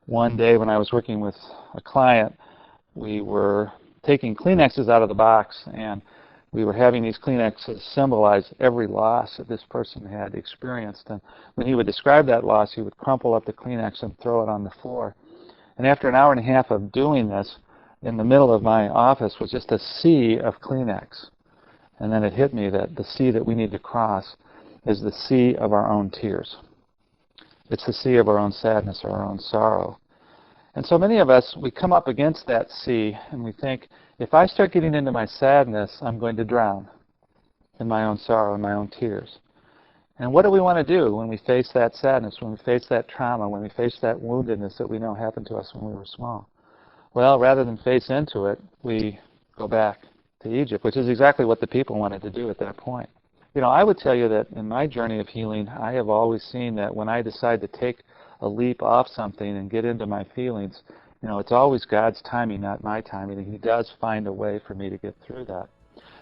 one day when I was working with a client, we were taking Kleenexes out of the box, and we were having these Kleenexes symbolize every loss that this person had experienced. And when he would describe that loss, he would crumple up the Kleenex and throw it on the floor. And after an hour and a half of doing this, in the middle of my office was just a sea of Kleenex. And then it hit me that the sea that we need to cross is the sea of our own tears. It's the sea of our own sadness or our own sorrow. And so many of us, we come up against that sea and we think, if I start getting into my sadness, I'm going to drown in my own sorrow and my own tears. And what do we want to do when we face that sadness, when we face that trauma, when we face that woundedness that we know happened to us when we were small? Well, rather than face into it, we go back to Egypt, which is exactly what the people wanted to do at that point. You know, I would tell you that in my journey of healing, I have always seen that when I decide to take a leap off something and get into my feelings, you know, it's always God's timing, not my timing, and He does find a way for me to get through that.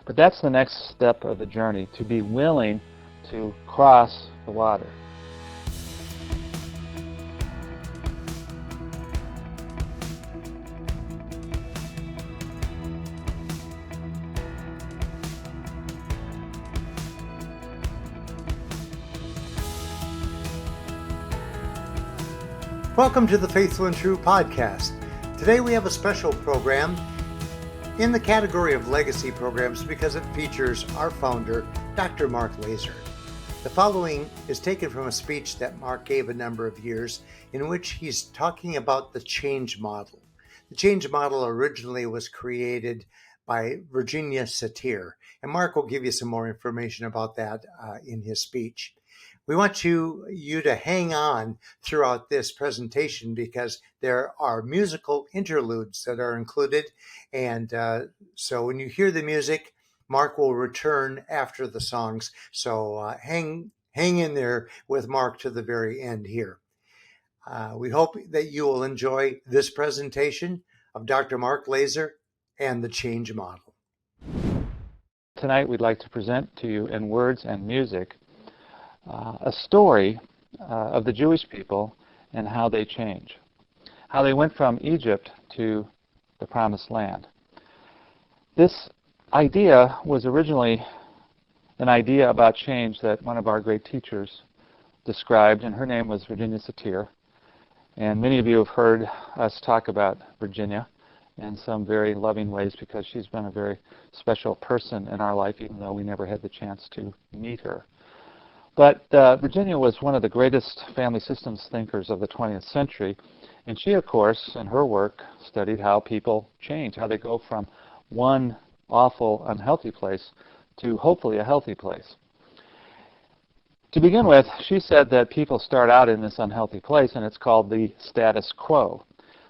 But that's the next step of the journey, to be willing to cross the water. Welcome to the Faithful and True podcast. Today we have a special program in the category of legacy programs because it features our founder, Dr. Mark Laaser. The following is taken from a speech that Mark gave a number of years in which he's talking about the change model. The change model originally was created by Virginia Satir, and Mark will give you some more information about that in his speech. We want you to hang on throughout this presentation because there are musical interludes that are included. And so when you hear the music, Mark will return after the songs. So hang in there with Mark to the very end here. We hope that you will enjoy this presentation of Dr. Mark Laaser and the Change Model. Tonight we'd like to present to you in words and music a story of the Jewish people and how they change, how they went from Egypt to the Promised Land. This idea was originally an idea about change that one of our great teachers described, and her name was Virginia Satir. And many of you have heard us talk about Virginia in some very loving ways because she's been a very special person in our life, even though we never had the chance to meet her. But Virginia was one of the greatest family systems thinkers of the 20th century, and she, of course, in her work, studied how people change, how they go from one awful, unhealthy place to hopefully a healthy place. To begin with, she said that people start out in this unhealthy place, and it's called the status quo.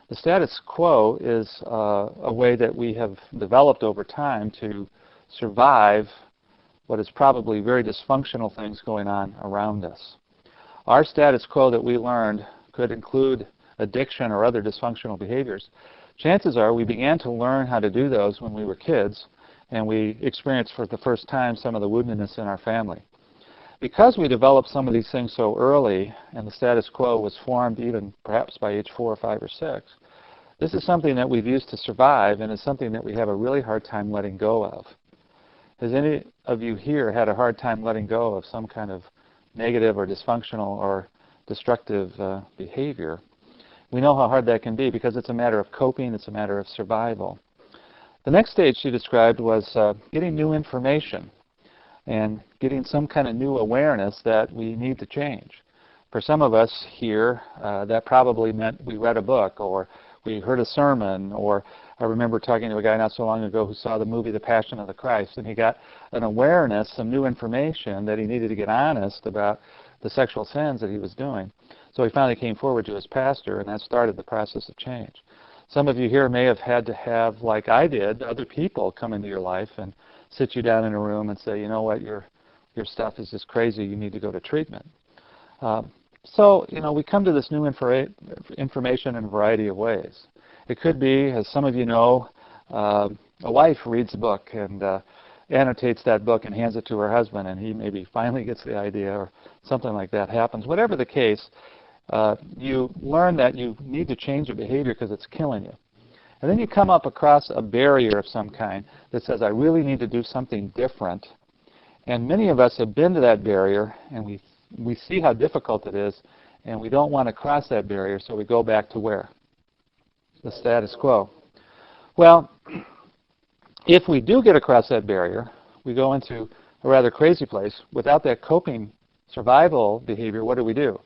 The status quo is a way that we have developed over time to survive what is probably very dysfunctional things going on around us. Our status quo that we learned could include addiction or other dysfunctional behaviors. Chances are we began to learn how to do those when we were kids, and we experienced for the first time some of the woundedness in our family. Because we developed some of these things so early, and the status quo was formed even perhaps by age 4 or 5 or 6, this is something that we've used to survive, and it's something that we have a really hard time letting go of. Has any of you here had a hard time letting go of some kind of negative or dysfunctional or destructive behavior? We know how hard that can be because it's a matter of coping, it's a matter of survival. The next stage she described was getting new information and getting some kind of new awareness that we need to change. For some of us here, that probably meant we read a book or we heard a sermon, or I remember talking to a guy not so long ago who saw the movie The Passion of the Christ, and he got an awareness, some new information that he needed to get honest about the sexual sins that he was doing. So he finally came forward to his pastor, and that started the process of change. Some of you here may have had to have, like I did, other people come into your life and sit you down in a room and say, you know what, your stuff is just crazy, you need to go to treatment. So, you know, we come to this new information in a variety of ways. It could be, as some of you know, a wife reads a book and annotates that book and hands it to her husband, and he maybe finally gets the idea or something like that happens. Whatever the case, You learn that you need to change your behavior because it's killing you. And then you come up across a barrier of some kind that says, I really need to do something different. And many of us have been to that barrier, and we see how difficult it is, and we don't want to cross that barrier, so we go back to where? The status quo. Well, if we do get across that barrier, we go into a rather crazy place. Without that coping survival behavior, what do?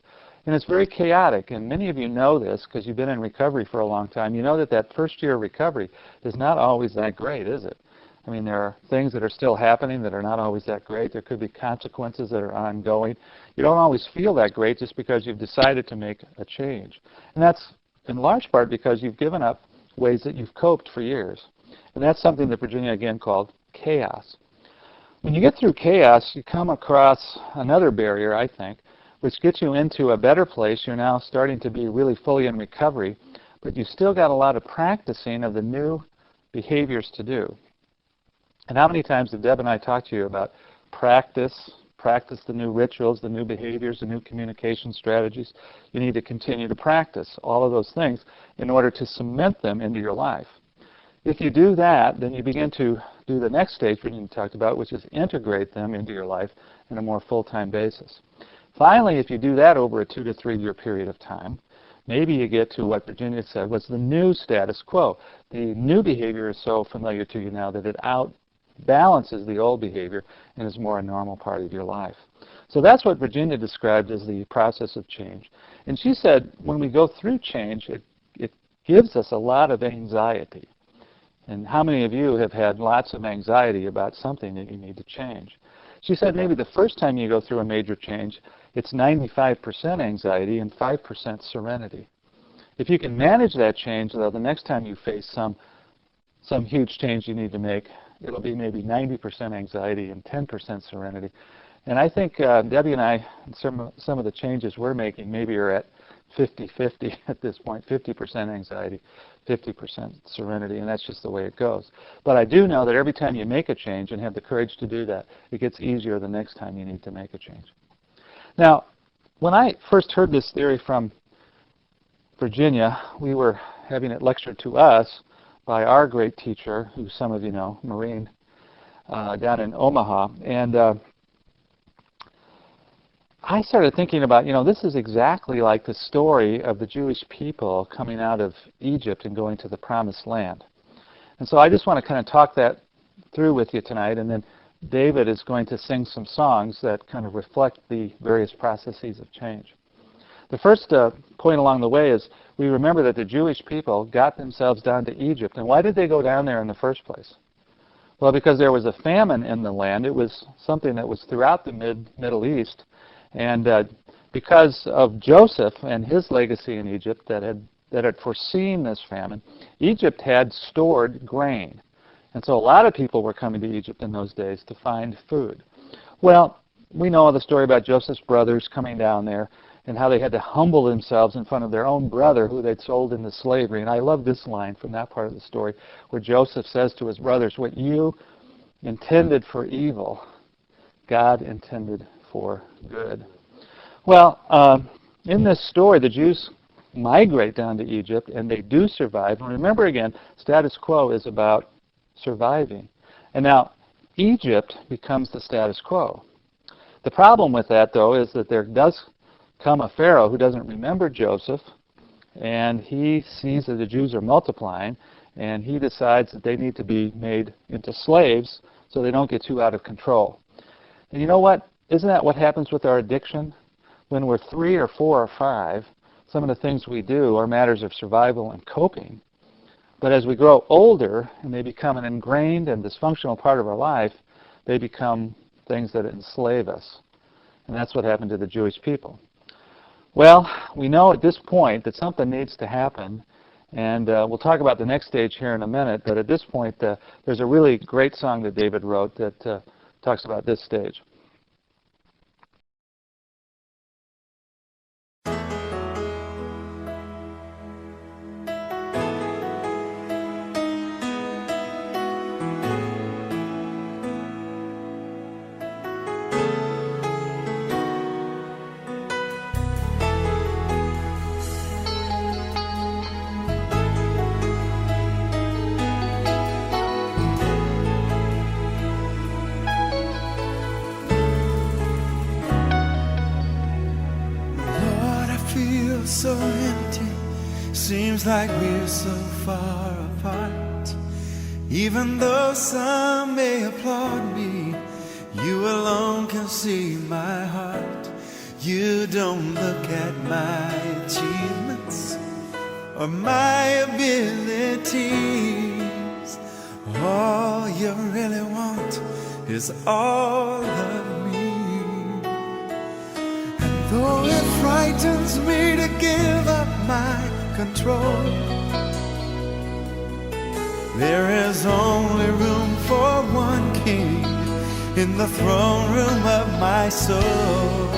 And it's very chaotic, and many of you know this because you've been in recovery for a long time. You know that that first year of recovery is not always that great, is it? I mean, there are things that are still happening that are not always that great. There could be consequences that are ongoing. You don't always feel that great just because you've decided to make a change. And that's in large part because you've given up ways that you've coped for years. And that's something that Virginia, again, called chaos. When you get through chaos, you come across another barrier, I think, which gets you into a better place. You're now starting to be really fully in recovery, but you still got a lot of practicing of the new behaviors to do. And how many times have Deb and I talked to you about practice the new rituals, the new behaviors, the new communication strategies? You need to continue to practice all of those things in order to cement them into your life. If you do that, then you begin to do the next stage we talked about, which is integrate them into your life on a more full-time basis. Finally, if you do that over a 2 to 3 year period of time, maybe you get to what Virginia said was the new status quo. The new behavior is so familiar to you now that it outbalances the old behavior and is more a normal part of your life. So that's what Virginia described as the process of change. And she said when we go through change, it gives us a lot of anxiety. And how many of you have had lots of anxiety about something that you need to change? She said maybe the first time you go through a major change, it's 95% anxiety and 5% serenity. If you can manage that change, though, the next time you face some huge change you need to make, it'll be maybe 90% anxiety and 10% serenity. And I think Debbie and I, some of the changes we're making maybe are at 50-50 at this point, 50% anxiety, 50% serenity, and that's just the way it goes. But I do know that every time you make a change and have the courage to do that, it gets easier the next time you need to make a change. Now, when I first heard this theory from Virginia, we were having it lectured to us by our great teacher, who some of you know, Maureen, down in Omaha. And I started thinking about, this is exactly like the story of the Jewish people coming out of Egypt and going to the Promised Land. And so I just want to kind of talk that through with you tonight, and then David is going to sing some songs that kind of reflect the various processes of change. The first point along the way is we remember that the Jewish people got themselves down to Egypt. And why did they go down there in the first place? Well, because there was a famine in the land. It was something that was throughout the Middle East. And because of Joseph and his legacy in Egypt that had foreseen this famine, Egypt had stored grain. And so a lot of people were coming to Egypt in those days to find food. Well, we know the story about Joseph's brothers coming down there and how they had to humble themselves in front of their own brother who they'd sold into slavery. And I love this line from that part of the story where Joseph says to his brothers, what you intended for evil, God intended for good. Well, in this story, the Jews migrate down to Egypt, and they do survive. And remember again, status quo is about surviving. And now, Egypt becomes the status quo. The problem with that, though, is that there does come a Pharaoh who doesn't remember Joseph, and he sees that the Jews are multiplying, and he decides that they need to be made into slaves so they don't get too out of control. And you know what? Isn't that what happens with our addiction? When we're 3 or 4 or 5, some of the things we do are matters of survival and coping. But as we grow older and they become an ingrained and dysfunctional part of our life, they become things that enslave us. And that's what happened to the Jewish people. Well, we know at this point that something needs to happen, and we'll talk about the next stage here in a minute, but at this point there's a really great song that David wrote that talks about this stage. seems like we're so far apart. Even though some may applaud me, you alone can see my heart. You don't look at my achievements or my abilities. All you really want is all of me. And though it frightens me to give up my control, there is only room for one king in the throne room of my soul.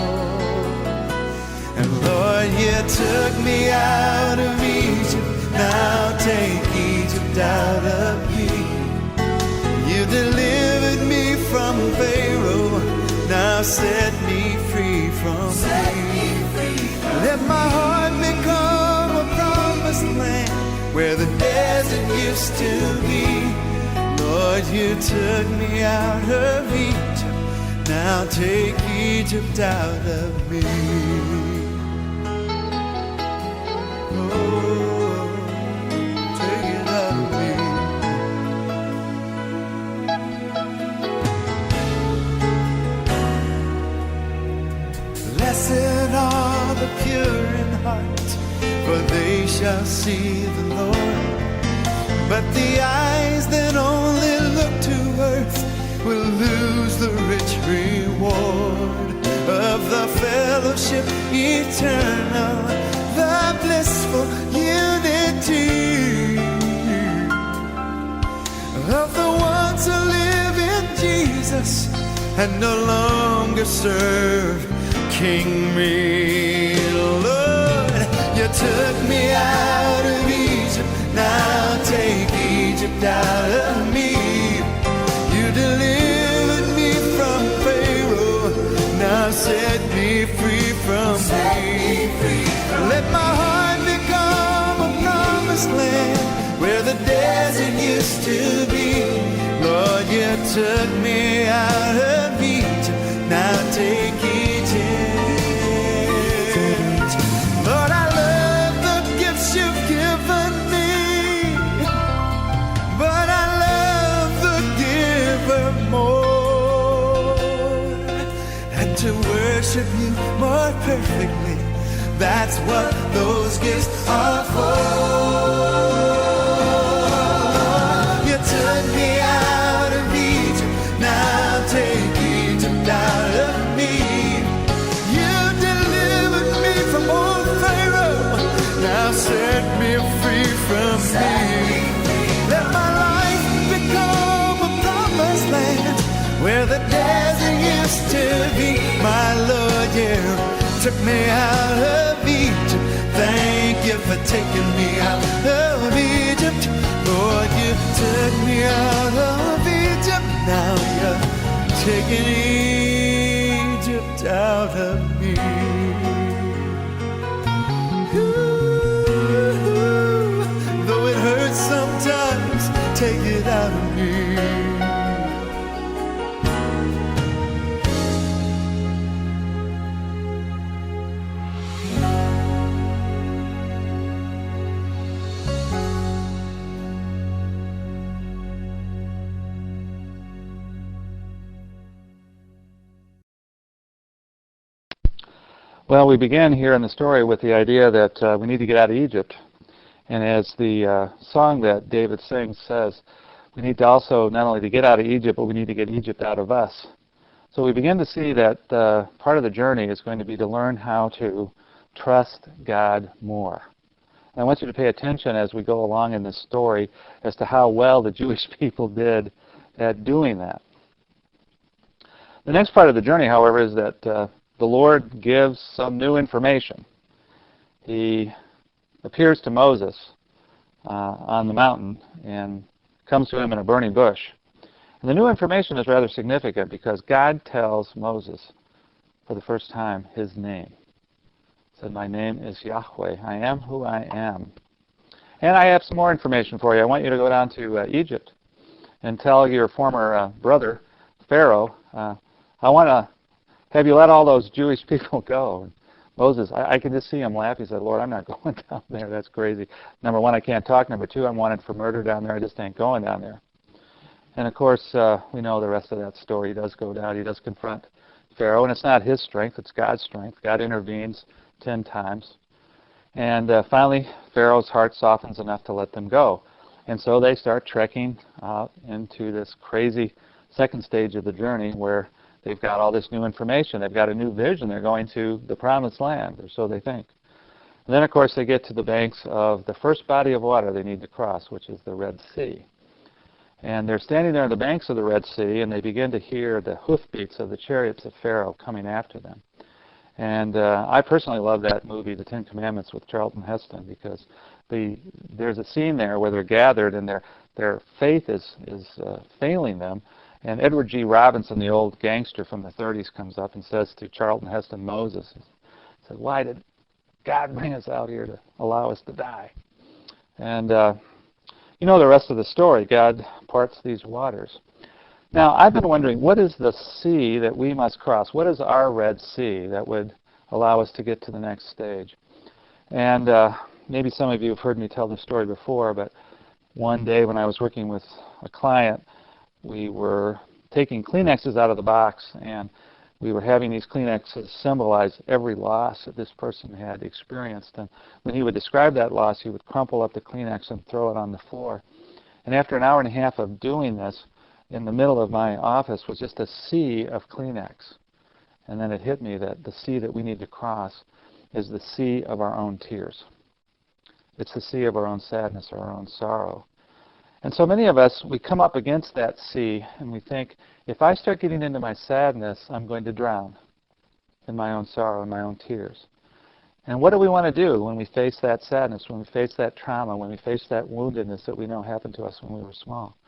And Lord, you took me out of Egypt, now take Egypt out of me. You delivered me from Pharaoh, now set me free from me. Let my heart become a promised land where the desert used to be. Lord, you took me out of Egypt, now take Egypt out of me. Oh, take it out of me. Blessed are the pure in heart, for they shall see the Lord. But the eyes that only look to earth will lose the rich reward of the fellowship eternal, the blissful unity of the ones who live in Jesus and no longer serve King me. Lord, you took me out of Egypt, now take Egypt out of me. You delivered me from Pharaoh, now set me free from me. Let my heart become a promised land where the desert used to be. Lord, you took me out of Egypt, now take Egypt. Lord, I love the gifts you've given me, but I love the giver more. And to worship you more perfectly, that's what those gifts are for. You took me out of Egypt, now take Egypt out of me. You delivered me from old Pharaoh, now set me free from me. Let my life become a promised land where the desert used to be. My Lord, you took me out of Egypt. Thank you for taking me out of Egypt. Lord, you took me out of Egypt, now you're taking Egypt out of me. Ooh, though it hurts sometimes, take it out of me. Well, we began here in the story with the idea that we need to get out of Egypt. And as the song that David sings says, we need to also not only to get out of Egypt, but we need to get Egypt out of us. So we begin to see that part of the journey is going to be to learn how to trust God more. And I want you to pay attention as we go along in this story as to how well the Jewish people did at doing that. The next part of the journey, however, is that the Lord gives some new information. He appears to Moses on the mountain and comes to him in a burning bush. And the new information is rather significant because God tells Moses for the first time his name. He said, "My name is Yahweh. I am who I am." And I have some more information for you. I want you to go down to Egypt and tell your former brother, Pharaoh, I want to have you let all those Jewish people go. Moses, I can just see him laugh. He said, Lord, I'm not going down there. That's crazy. Number one, I can't talk. Number two, I'm wanted for murder down there. I just ain't going down there. And of course, we know the rest of that story. He does go down. He does confront Pharaoh, and it's not his strength. It's God's strength. God intervenes 10 times. And finally, Pharaoh's heart softens enough to let them go. And so they start trekking out into this crazy second stage of the journey where they've got all this new information. They've got a new vision. They're going to the promised land, or so they think. And then, of course, they get to the banks of the first body of water they need to cross, which is the Red Sea. And they're standing there on the banks of the Red Sea, and they begin to hear the hoofbeats of the chariots of Pharaoh coming after them. And I personally love that movie, The Ten Commandments, with Charlton Heston, because there's a scene there where they're gathered and their faith is failing them. And Edward G. Robinson, the old gangster from the 30s, comes up and says to Charlton Heston, Moses, he said, why did God bring us out here to allow us to die? And you know the rest of the story. God parts these waters. Now, I've been wondering, what is the sea that we must cross? What is our Red Sea that would allow us to get to the next stage? And maybe some of you have heard me tell this story before, but one day when I was working with a client, we were taking Kleenexes out of the box, and we were having these Kleenexes symbolize every loss that this person had experienced. And when he would describe that loss, he would crumple up the Kleenex and throw it on the floor. And after an hour and a half of doing this, in the middle of my office was just a sea of Kleenex. And then it hit me that the sea that we need to cross is the sea of our own tears. It's the sea of our own sadness or our own sorrow. And so many of us, we come up against that sea and we think, if I start getting into my sadness, I'm going to drown in my own sorrow and my own tears. And what do we want to do when we face that sadness, when we face that trauma, when we face that woundedness that we know happened to us when we were small?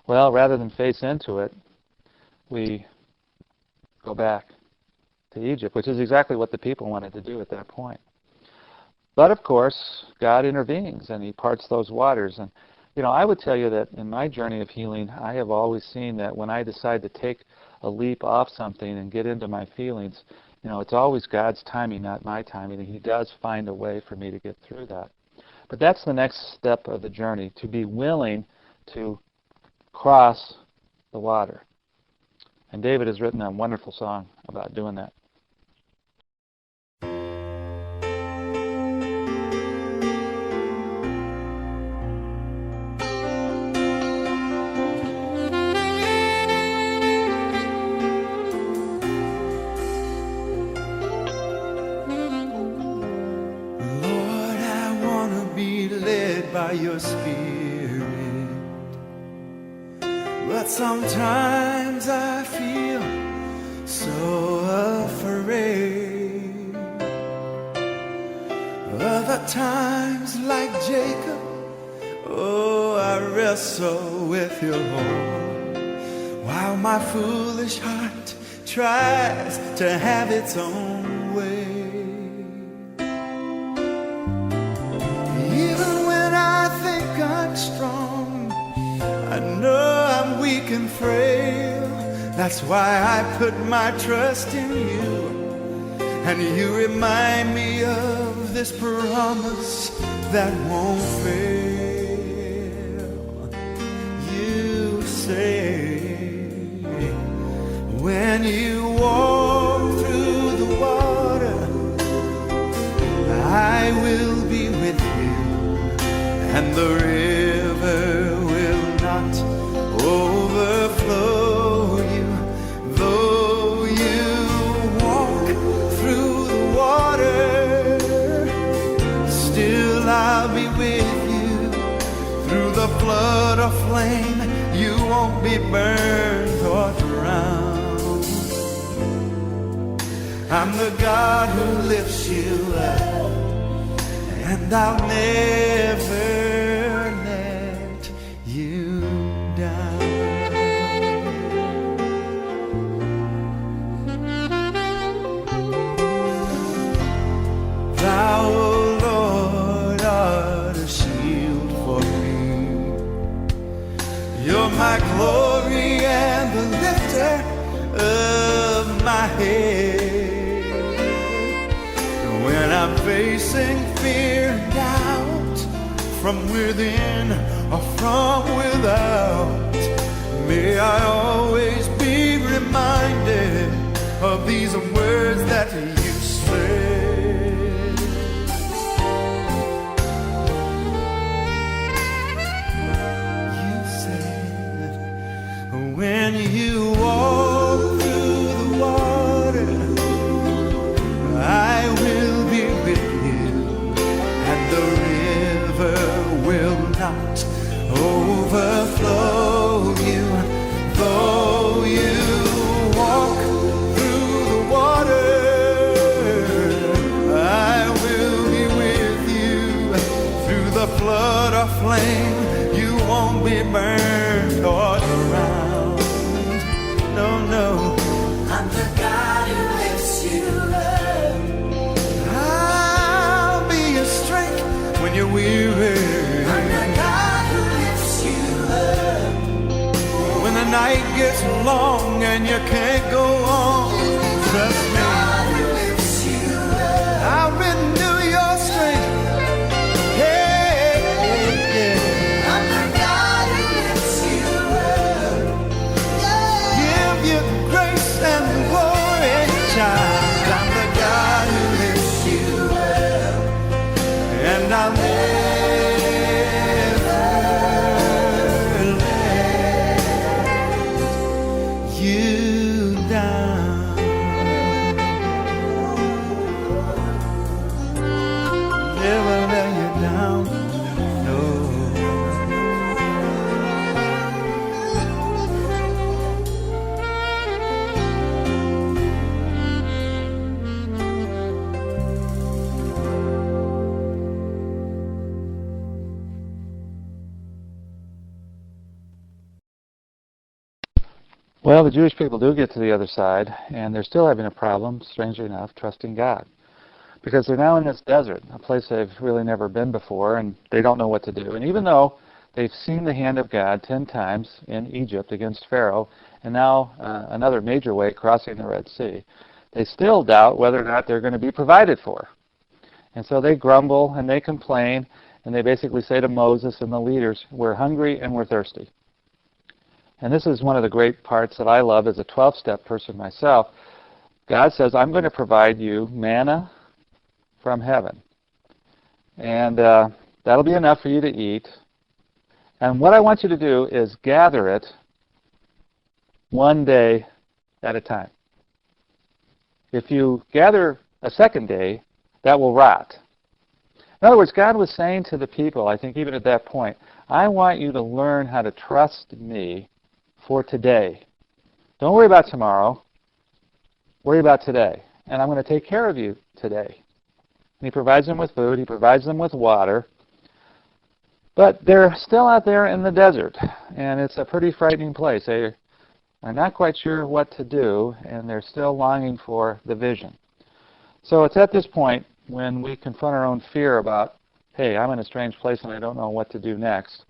Well, rather than face into it, we go back to Egypt, which is exactly what the people wanted to do at that point. But of course, God intervenes and he parts those waters. And you know, I would tell you that in my journey of healing, I have always seen that when I decide to take a leap off something and get into my feelings, you know, it's always God's timing, not my timing, and he does find a way for me to get through that. But that's the next step of the journey, to be willing to cross the water. And David has written a wonderful song about doing that. Lord, I want to be led by your Spirit. But sometimes I feel so afraid. Other times, like Jacob, oh, I wrestle with you, Lord, while my foolish heart tries to have its own way. Even when I think I'm strong, I know I'm weak and frail. That's why I put my trust in you. And you remind me of this promise that won't fail. You say, when you walk through the water, I will be with you, and the river will not overflow you. Though you walk through the water, still I'll be with you. Through the flood of flame, you won't be burned or drowned. I'm the God who lifts you up, and I'll never let you down. Thou, O Lord, art a shield for me. You're my glory and the lifter of my head. facing fear and doubt, from within or from without, may I always be reminded of these words that you said. You said, when you walk through the water, I will be with you, and the river will not overflow you. Though you walk through the water, I will be with you. Through the flood or flame, you won't be burned or drowned. No, no. I'm the God who lifts you up. I'll be your strength when you're weary. I'm the God who lifts you up. When the night gets long and you can't go on, trust me, God who lifts you up. I'll renew your strength. Hey, yeah. I'm the God who lifts you up. Yeah. Give you grace and glory, child. I'm the God who lifts you up. and I'll never let you down. Never let you down, no. Well, the Jewish people do get to the other side, and they're still having a problem, strangely enough, trusting God. Because they're now in this desert, a place they've really never been before, and they don't know what to do. And even though they've seen the hand of God 10 times in Egypt against Pharaoh, and now another major way crossing the Red Sea, they still doubt whether or not they're going to be provided for. And so they grumble and they complain, and they basically say to Moses and the leaders, we're hungry and we're thirsty. And this is one of the great parts that I love as a 12-step person myself. God says, I'm going to provide you manna from heaven. And that'll be enough for you to eat. And what I want you to do is gather it one day at a time. If you gather a second day, that will rot. In other words, God was saying to the people, I think even at that point, I want you to learn how to trust me for today. Don't worry about tomorrow. Worry about today. And I'm going to take care of you today. And he provides them with food. He provides them with water. But they're still out there in the desert. And it's a pretty frightening place. They are not quite sure what to do. And they're still longing for the vision. So it's at this point when we confront our own fear about, hey, I'm in a strange place and I don't know what to do next.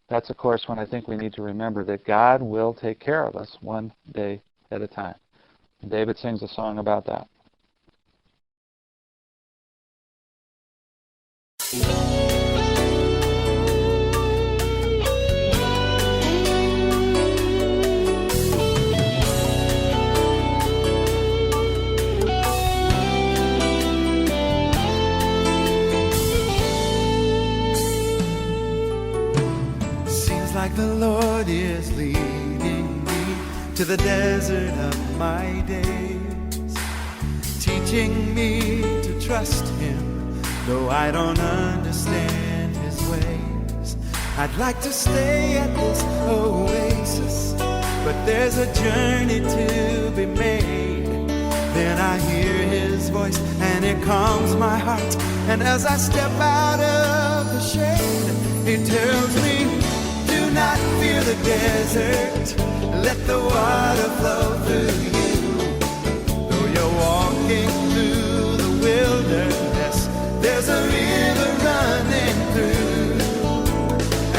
That's, of course, when I think we need to remember that God will take care of us one day at a time. And David sings a song about that. Like the Lord is leading me to the desert of my days, teaching me to trust Him, though I don't understand His ways. I'd like to stay at this oasis, but there's a journey to be made. Then I hear His voice and it calms my heart, and as I step out of the shade, He tells me, do not fear the desert, let the water flow through you. Though you're walking through the wilderness, there's a river running through.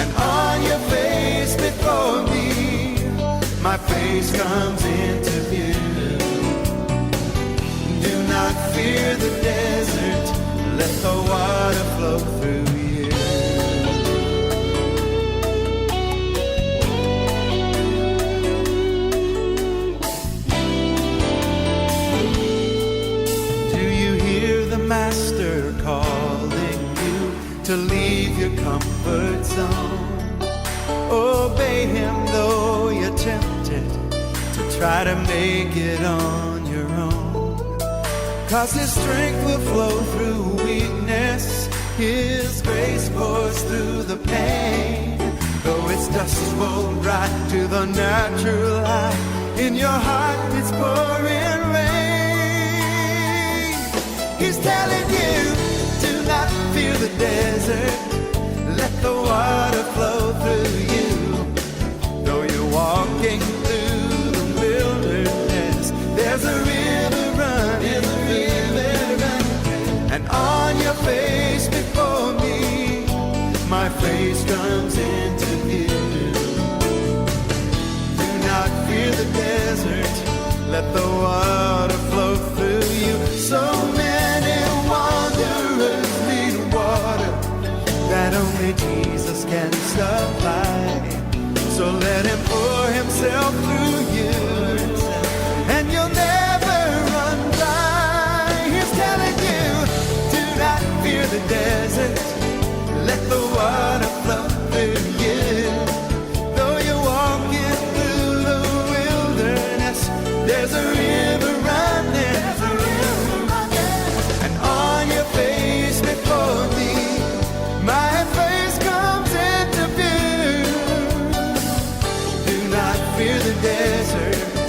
And on your face before me, my face comes into view. Do not fear the desert, let the water flow through you. Do you hear the Master calling you to leave your comfort zone? Obey him though you're tempted to try to make it on your own. 'Cause his strength will flow through weakness, his grace pours through the pain. Though its dust won't rise to the natural eye, in your heart it's pouring rain. He's telling you, do not fear the desert, let the water flow through you. Though you're walking through the wilderness, there's a river running, and on your face before me, my face comes into view. Do not fear the desert, let the water flow through you. So many wanderers need water that only Jesus can supply. So let him pour himself through you, and you'll never run dry. He's telling you, do not fear the desert, let the water flow through you. Though you're walking through the wilderness, there's a river running, and on your face before me, my face comes into view. Do not fear the desert,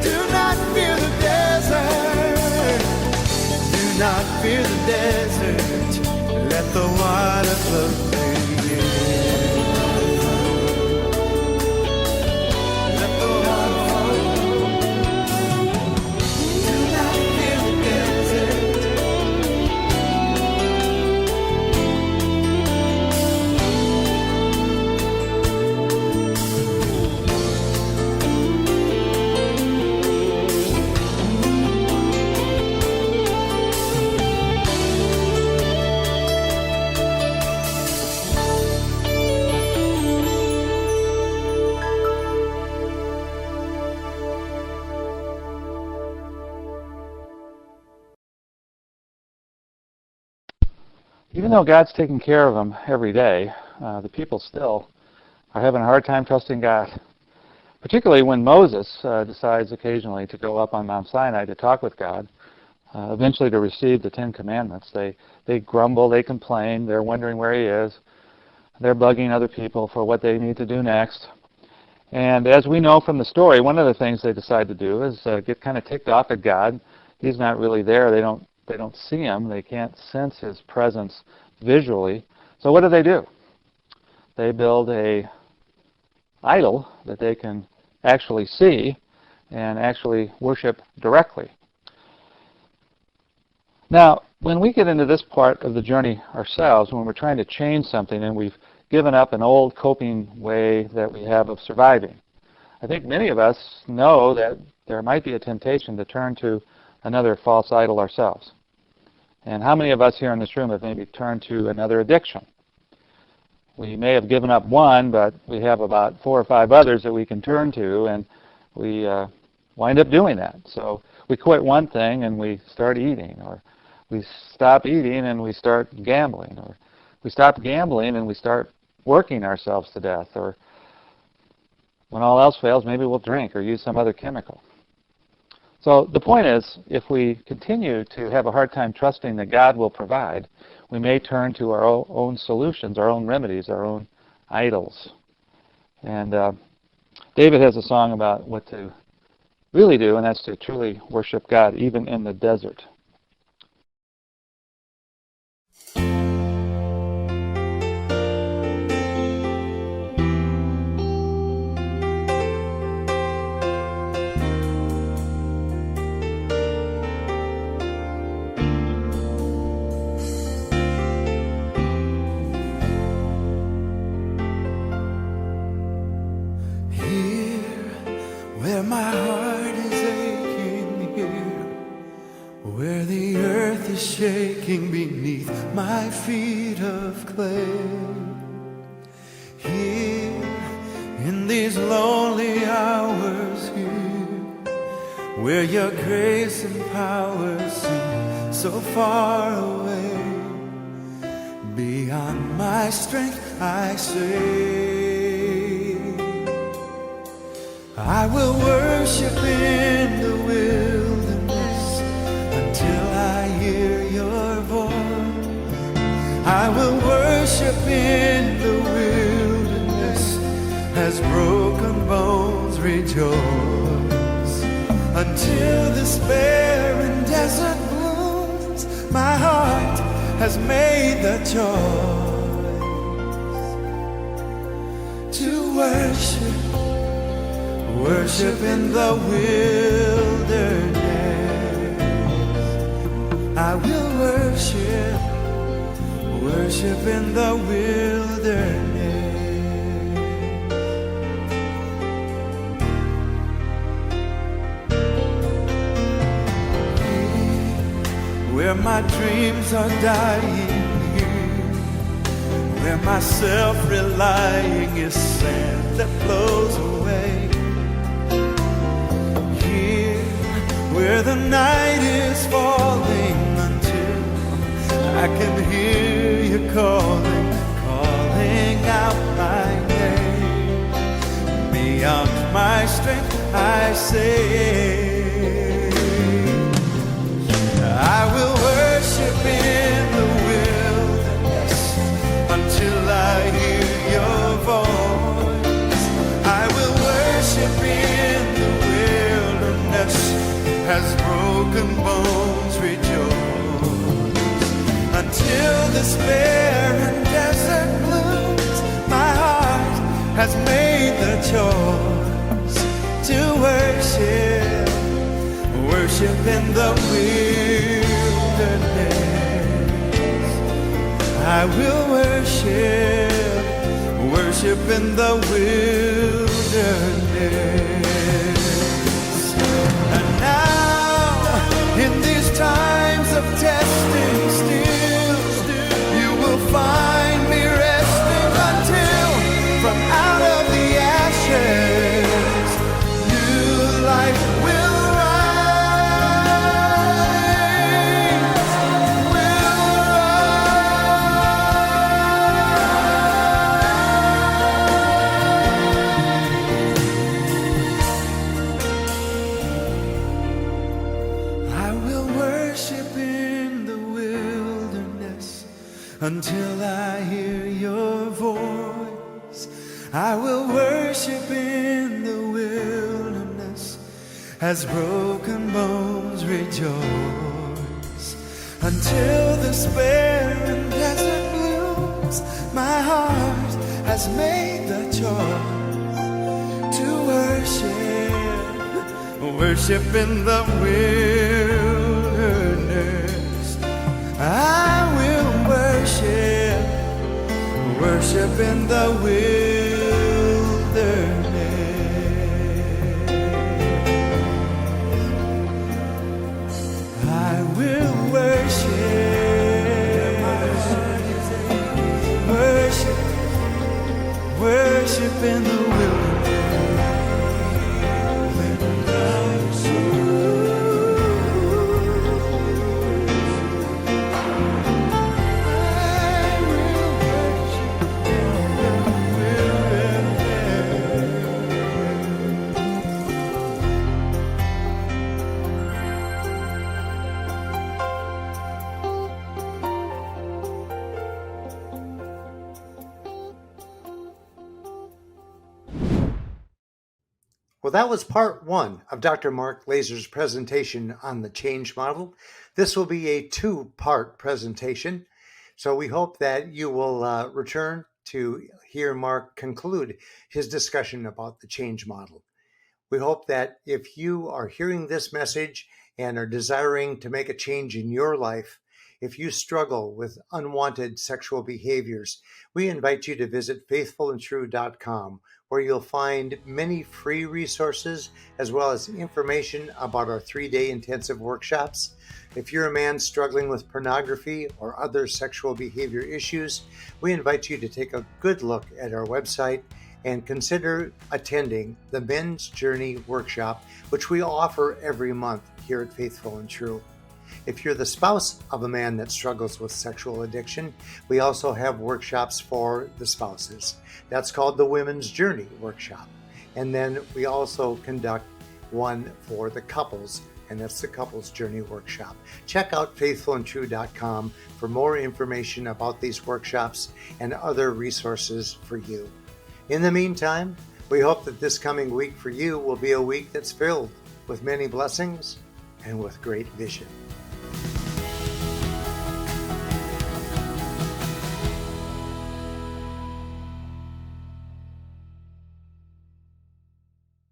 do not fear the desert, do not fear the desert, let the water flow through you. Let the water flow. Do not fear the desert. Even though God's taking care of them every day, the people still are having a hard time trusting God. Particularly when Moses decides occasionally to go up on Mount Sinai to talk with God, eventually to receive the Ten Commandments. They grumble, they complain, they're wondering where he is. They're bugging other people for what they need to do next. And as we know from the story, one of the things they decide to do is get kind of ticked off at God. He's not really there. They don't see him. They can't sense his presence visually. So what do? They build a idol that they can actually see and actually worship directly. Now, when we get into this part of the journey ourselves, when we're trying to change something and we've given up an old coping way that we have of surviving, I think many of us know that there might be a temptation to turn to another false idol ourselves. And how many of us here in this room have maybe turned to another addiction? We may have given up one, but we have about 4 or 5 others that we can turn to, and we wind up doing that. So we quit one thing and we start eating, or we stop eating and we start gambling, or we stop gambling and we start working ourselves to death, or when all else fails, maybe we'll drink or use some other chemical. So the point is, if we continue to have a hard time trusting that God will provide, we may turn to our own solutions, our own remedies, our own idols. And David has a song about what to really do, and that's to truly worship God, even in the desert. Where my heart is aching here, where my feet of clay. Here in these lonely hours, here where your grace and power seem so far away, beyond my strength I say, I will worship in the wilderness until I hear your voice. I will worship in the wilderness as broken bones rejoice, until this barren desert blooms. My heart has made the choice to worship in the wilderness. I will worship in the wilderness. Where my dreams are dying, here where my self-relying is sand that flows away, here where the night is falling until I can hear you calling out my name. Beyond my strength I say, I will worship in the wilderness until I hear your voice. I will worship in the wilderness as broken bones rejoice, until this barren desert blooms. My heart has made the choice to worship in the wilderness. I will worship in the wilderness. And now, in these times of testing, still you will find me resting until from out of the ashes new life will rise, I will worship in the wilderness until I hear your voice. I will worship in the wilderness as broken bones rejoice, until this barren desert blooms. My heart has made the choice to worship in the wilderness. I will worship in the wilderness. I will worship in the wilderness. Well, that was part one of Dr. Mark Laaser's presentation on the change model. This will be a two-part presentation, so we hope that you will return to hear Mark conclude his discussion about the change model. We hope that if you are hearing this message and are desiring to make a change in your life, If you struggle with unwanted sexual behaviors, we invite you to visit faithfulandtrue.com, where you'll find many free resources as well as information about our 3-day intensive workshops. If you're a man struggling with pornography or other sexual behavior issues, we invite you to take a good look at our website and consider attending the Men's Journey Workshop, which we offer every month here at Faithful and True. If you're the spouse of a man that struggles with sexual addiction, we also have workshops for the spouses. That's called the Women's Journey Workshop. And then we also conduct one for the couples, and that's the Couples Journey Workshop. Check out faithfulandtrue.com for more information about these workshops and other resources for you. In the meantime, we hope that this coming week for you will be a week that's filled with many blessings and with great vision.